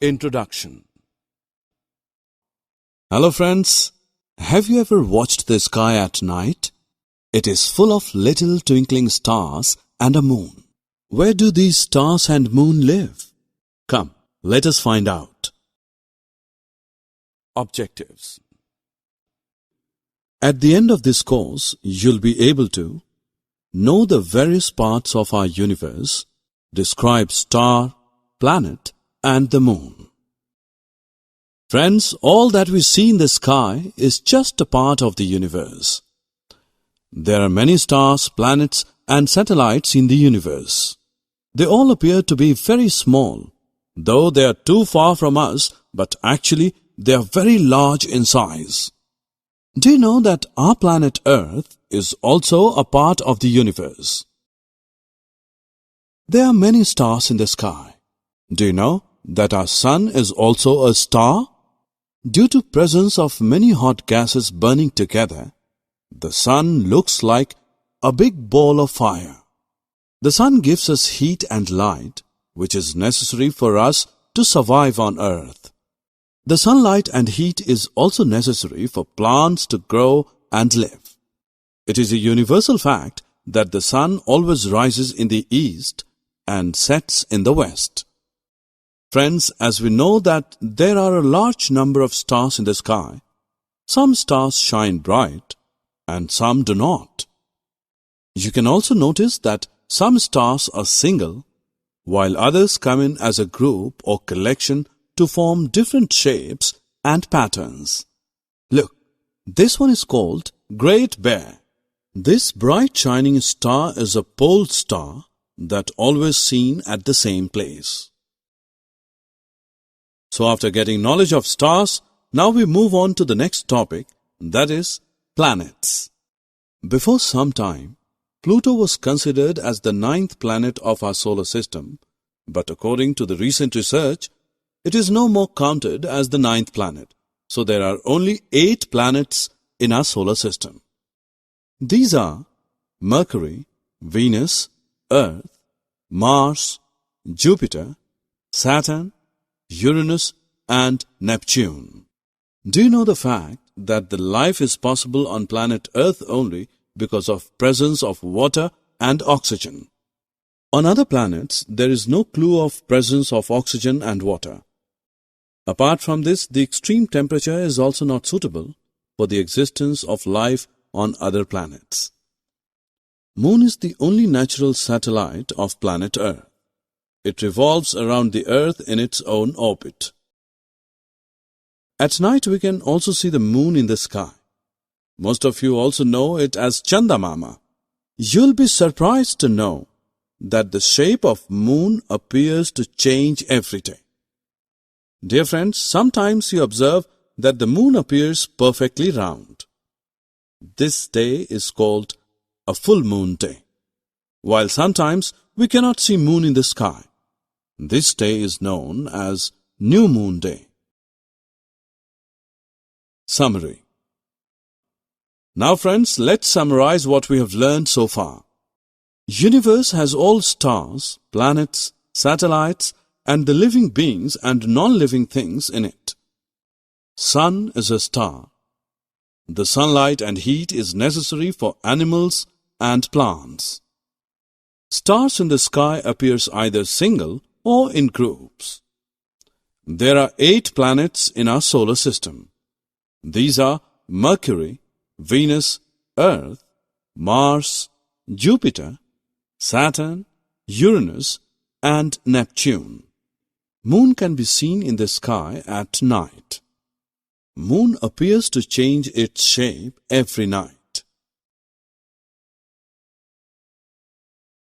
Introduction. Hello friends, have you ever watched the sky at night? It is full of little twinkling stars and a moon. Where do these stars and moon live? Come, let us find out. Objectives. At the end of this course, you'll be able to know the various parts of our universe, describe star, planet, and the moon. Friends, all that we see in the sky is just a part of the universe. There are many stars, planets, and satellites in the universe. They all appear to be very small, though they are too far from us, but actually they are very large in size. Do you know that our planet Earth is also a part of the universe? There are many stars in the sky. Do you know that our sun is also a star? Due to presence of many hot gases burning together, the sun looks like a big ball of fire. The sun gives us heat and light, which is necessary for us to survive on Earth. The sunlight and heat is also necessary for plants to grow and live. It is a universal fact that the sun always rises in the east and sets in the west. Friends, as we know that there are a large number of stars in the sky, some stars shine bright and some do not. You can also notice that some stars are single, while others come in as a group or collection to form different shapes and patterns. Look, this one is called Great Bear. This bright shining star is a pole star that always seen at the same place. So after getting knowledge of stars, now we move on to the next topic, that is planets. Before some time, Pluto was considered as the 9th planet of our solar system, but according to the recent research, it is no more counted as the 9th planet, so there are only 8 planets in our solar system. These are Mercury, Venus, Earth, Mars, Jupiter, Saturn, Uranus, and Neptune. Do you know the fact that the life is possible on planet Earth only because of presence of water and oxygen? On other planets, there is no clue of presence of oxygen and water. Apart from this, the extreme temperature is also not suitable for the existence of life on other planets. Moon is the only natural satellite of planet Earth. It revolves around the Earth in its own orbit. At night, we can also see the moon in the sky. Most of you also know it as Chandamama. You'll be surprised to know that the shape of moon appears to change every day. Dear friends, sometimes you observe that the moon appears perfectly round. This day is called a full moon day, while sometimes we cannot see moon in the sky. This day is known as New Moon Day. Summary. Now friends, let's summarize what we have learned so far. Universe has all stars, planets, satellites, and the living beings and non-living things in it. Sun is a star. The sunlight and heat is necessary for animals and plants. Stars in the sky appears either single or in groups. There are 8 planets in our solar system. These are Mercury, Venus, Earth, Mars, Jupiter, Saturn, Uranus, and Neptune. Moon can be seen in the sky at night. Moon appears to change its shape every night.